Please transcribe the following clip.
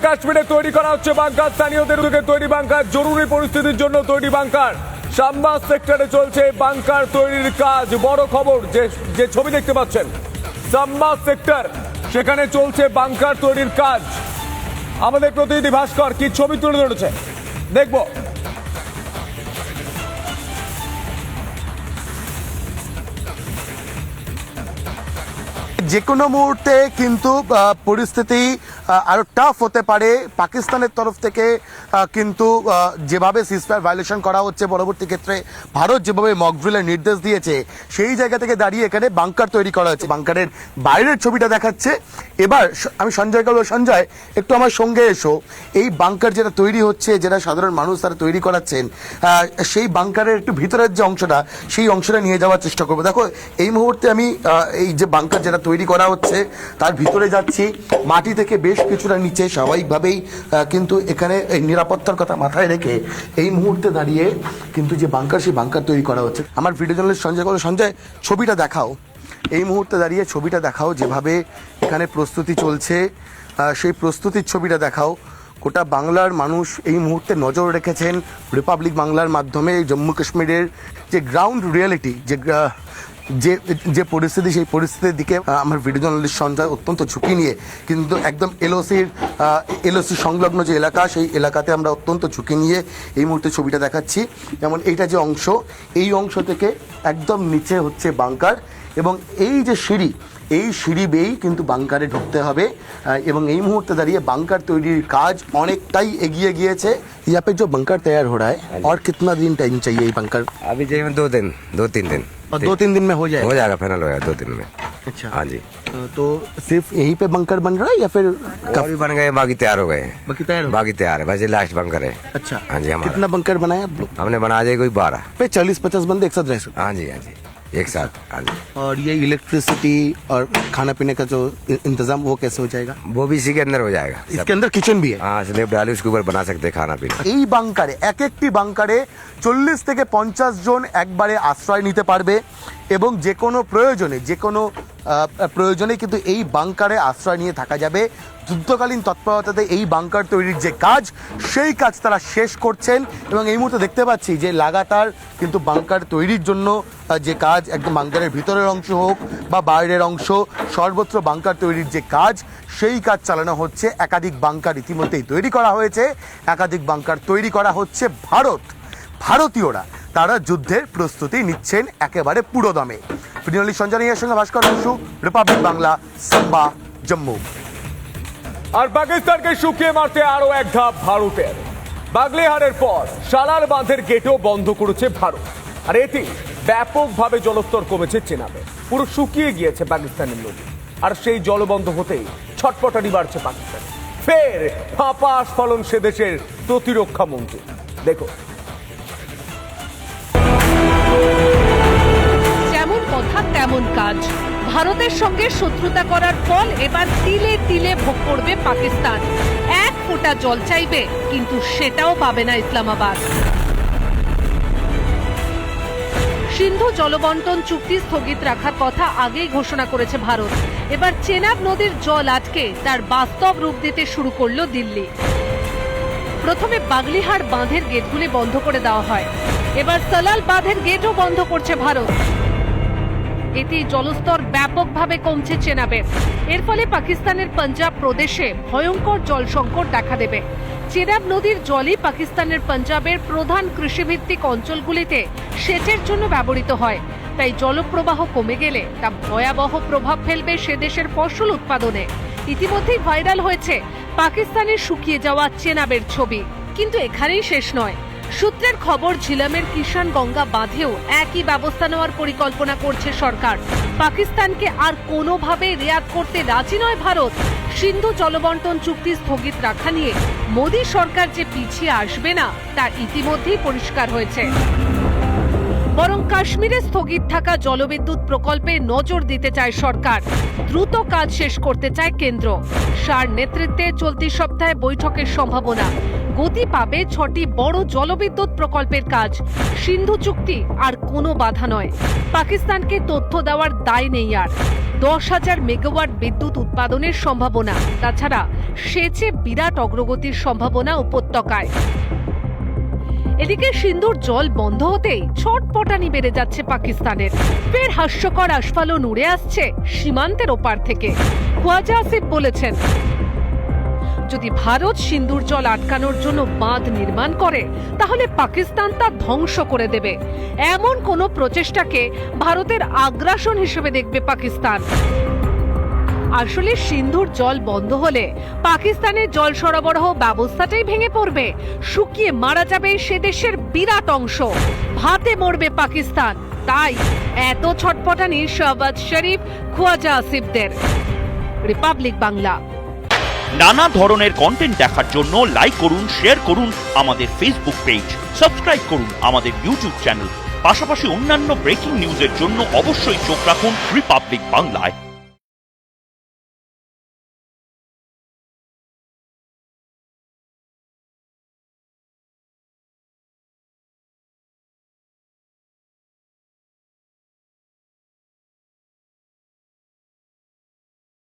কাশ্মীরে তৈরি করা হচ্ছে বাংকার, স্থানীয়দের উদ্যোগে তৈরি বাংকার, জরুরি পরিস্থিতির জন্য তৈরি বাংকার। সাম্বা সেক্টরে চলছে বাংকার তৈরির কাজ। বড় খবর, যে ছবি দেখতে পাচ্ছেন সাম্বা সেক্টর, সেখানে চলছে বাংকার তৈরির কাজ। আমাদের প্রতিনিধি ভাস্কর কি ছবি তুলে ধরেছে দেখবো। যে কোনো মুহূর্তে কিন্তু পরিস্থিতি আরো টাফ হতে পারে। পাকিস্তানের তরফ থেকে কিন্তু যেভাবে সিজফায়ার ভায়োলেশন করা হচ্ছে, পরবর্তী ক্ষেত্রে ভারত যেভাবে মকড্রিলের নির্দেশ দিয়েছে, সেই জায়গা থেকে দাঁড়িয়ে এখানে বাংকার তৈরি করা হচ্ছে। বাংকারের বাইরের ছবিটা দেখাচ্ছে। এবার আমি সঞ্জয়কে বলবো, সঞ্জয় একটু আমার সঙ্গে এসো। এই বাংকার যেটা তৈরি হচ্ছে, যেটা সাধারণ মানুষ তারা তৈরি করাচ্ছেন, সেই বাংকারের একটু ভিতরের যে অংশটা, সেই অংশটা নিয়ে যাওয়ার চেষ্টা করবো। দেখো, এই মুহূর্তে আমি এই যে বাংকার যেটা তৈরি করা হচ্ছে তার ভিতরে যাচ্ছি। মাটি থেকে বেশ কিছুটা নিচে, স্বাভাবিকভাবেই কিন্তু এখানে এই নিরাপত্তার কথা মাথায় রেখে এই মুহূর্তে দাঁড়িয়ে কিন্তু যে বাংকার, সেই বাংকার তৈরি করা হচ্ছে। আমার ভিডিও জার্নালিস্ট সঞ্জয় বলো, সঞ্জয় ছবিটা দেখাও। এই মুহূর্তে দাঁড়িয়ে ছবিটা দেখাও, যেভাবে এখানে প্রস্তুতি চলছে সেই প্রস্তুতির ছবিটা দেখাও। গোটা বাংলার মানুষ এই মুহূর্তে নজর রেখেছেন রিপাবলিক বাংলার মাধ্যমে জম্মু কাশ্মীরের যে গ্রাউন্ড রিয়েলিটি, যে পরিস্থিতি, সেই পরিস্থিতির দিকে আমার ভিডিও জার্নালিস্ট সঞ্জয় অত্যন্ত ঝুঁকি নিয়ে কিন্তু একদম এলওসি সংলগ্ন যে এলাকা, সেই এলাকাতে আমরা অত্যন্ত ঝুঁকি নিয়ে এই মুহূর্তে ছবিটা দেখাচ্ছি। যেমন এইটা যে অংশ, এই অংশ থেকে একদম নিচে হচ্ছে বাংকার, এবং এই যে সিঁড়ি, এই সিঁড়ি বেয়েই কিন্তু বাংকারে ঢুকতে হবে। এবং এই মুহূর্তে দাঁড়িয়ে বাংকার তৈরির কাজ অনেকটাই এগিয়ে গিয়েছে। यहाँ पे जो बंकर तैयार हो रहा है और कितना दिन टाइम चाहिए ये बंकर? अभी चाहिए 2-3 दिन। और 2-3 दिन में हो जाएगा? हो जाएगा, फाइनल हो जाएगा 2 दिन में। अच्छा, हाँ जी। तो सिर्फ यहीं पे बंकर बन रहा है या फिर और भी बन गए, बाकी तैयार हो गए। बाकी तैयार है, बस ये लास्ट बंकर है। अच्छा, हाँ जी। हमारा कितना बंकर बनाया आप लोग? हमने बना दिए कोई 12 पे 40-50 बंदे एक साथ रह सकते? हाँ जी, हाँ जी, एक साथ। हाँ जी। और ये इलेक्ट्रिसिटी और खाना पीने का जो इंतजाम, वो कैसे हो जाएगा? वो भी इसी के अंदर हो जाएगा। इसके अंदर किचन भी है? हाँ, स्लेब डाली, उसके ऊपर बना सकते हैं खाना पीना। এই বাংকারে, এক একটি বাংকারে 40 থেকে 50 জন একবারে আশ্রয় নিতে পারবে, এবং যে কোনো প্রয়োজনে কিন্তু এই বাংকারে আশ্রয় নিয়ে থাকা যাবে। যুদ্ধকালীন তৎপরতাতে এই বাংকার তৈরির যে কাজ, সেই কাজ তারা শেষ করছেন। এবং এই মুহূর্তে দেখতে পাচ্ছি যে লাগাতার কিন্তু বাংকার তৈরির জন্য যে কাজ, একদম বাংকারের ভিতরের অংশ হোক বা বাইরের অংশ, সর্বত্র বাংকার তৈরির যে কাজ, সেই কাজ চালানো হচ্ছে। একাধিক বাংকার ইতিমধ্যেই তৈরি করা হয়েছে, একাধিক বাংকার তৈরি করা হচ্ছে। ভারতীয়রা তারা যুদ্ধের প্রস্তুতি নিচ্ছেন একেবারে পুরোদমে। ভিডিওলি সঞ্জয়ের সঙ্গে ভাস্কর বসু, রিপাবলিক বাংলা, সাম্বা, জম্মু। আর পাকিস্তানকে শুকিয়ে মারতে আরো এক ধাপ ভারতের। বাগলিহারের পর সালার বাঁধের গেটও বন্ধ করেছে ভারত। আর এতে ব্যাপকভাবে জলস্তর কমেছে চেনাবে। পুরো শুকিয়ে গিয়েছে পাকিস্তানের নদী। আর সেই জলবন্ধ হতেই ছটপটানি বাড়ছে পাকিস্তান। ফের ফাঁপা স্খলন সে দেশের প্রতিরক্ষা মন্ত্রী। দেখো, যেমন কথা তেমন কাজ। ভারতের সঙ্গে শত্রুতা করার ফল এবার তিলে তিলে ভোগ করবে পাকিস্তান। এক ফোঁটা জল চাইবে, কিন্তু সেটাও পাবে না ইসলামাবাদ। সিন্ধু জলবন্টন চুক্তি স্থগিত রাখার কথা আগেই ঘোষণা করেছে ভারত। এবার চেনাব নদীর জল আটকে তার বাস্তব রূপ দিতে শুরু করলো দিল্লি। প্রথমে বাগলিহার বাঁধের গেটগুলি বন্ধ করে দেওয়া হয়, এবার সালাল বাঁধের গেটও বন্ধ করছে ভারত। এতে জলস্তর ব্যাপকভাবে কমছে চেনাবে। এর ফলে পাকিস্তানের পাঞ্জাব প্রদেশে ভয়ঙ্কর জল সংকট দেখা দেবে। চেনাব নদীর জলই পাকিস্তানের পাঞ্জাবের প্রধান কৃষিভিত্তিক অঞ্চলগুলিতে সেচের জন্য ব্যবহৃত হয়। তাই জলপ্রবাহ কমে গেলে তা ভয়াবহ প্রভাব ফেলবে সে দেশের ফসল উৎপাদনে। ইতিমধ্যেই ভাইরাল হয়েছে পাকিস্তানের শুকিয়ে যাওয়া চেনাবের ছবি। কিন্তু এখানেই শেষ নয়। সূত্রের খবর, ঝিলামের কিষান গঙ্গা বাঁধেও একই ব্যবস্থা নেওয়ার পরিকল্পনা করছে সরকার। পাকিস্তানকে আর কোনোভাবে রেয়াত করতে রাজি নয় ভারত। সিন্ধু জলবন্টন চুক্তি স্থগিত রাখা নিয়ে মোদী সরকার যে পিছিয়ে আসবে না, তা ইতিমধ্যেই পরিষ্কার হয়েছে। বরং কাশ্মীরে স্থগিত থাকা জলবিদ্যুৎ প্রকল্পে নজর দিতে চায় সরকার। দ্রুত কাজ শেষ করতে চায় কেন্দ্র। শাহর নেতৃত্বে চলতি সপ্তাহে বৈঠকের সম্ভাবনা। গতি পাবে 6টি বড় জলবিদ্যুৎ প্রকল্পের কাজ। সিন্ধু চুক্তি আর কোনো বাধা নয়। পাকিস্তানকে তথ্য দেওয়ার দায় নেই আর। 10,000 মেগাওয়াট বিদ্যুৎ উৎপাদনের সম্ভাবনা। তাছাড়া সেচে বিরাট অগ্রগতির সম্ভাবনা উপত্যকায়। এদিকে সিন্ধুর জল বন্ধ হতেই ছটপটানি বেড়ে যাচ্ছে পাকিস্তানের। ফের হাস্যকর আস্ফালন উড়ে আসছে সীমান্তের ওপার থেকে। খোয়াজা আসিফ বলেছেন, যদি ভারত সিন্ধুর জল আটকানোর জন্য বাঁধ নির্মাণ করে তাহলে পাকিস্তান তা ধ্বংস করে দেবে। এমন কোনো প্রচেষ্টাকে ভারতের আগ্রাসন হিসেবে দেখবে পাকিস্তান। আসলে সিন্ধুর জল বন্ধ হলে পাকিস্তানের জল সরবরাহ ব্যবস্থাটাই ভেঙে পড়বে। শুকিয়ে মারা যাবে সে দেশের বিরাট অংশ। ভাতে মরবে পাকিস্তান। তাই এত ছটপটানি শাহবাজ শরীফ, খোয়াজা আসিফদের। রিপাবলিক বাংলা। নানা ধরনের কন্টেন্ট দেখার জন্য লাইক করুন, শেয়ার করুন আমাদের ফেসবুক পেজ, সাবস্ক্রাইব করুন আমাদের ইউটিউব চ্যানেল। পাশাপাশি অন্যান্য ব্রেকিং নিউজের জন্য অবশ্যই চোখ রাখুন রিপাবলিক বাংলায়।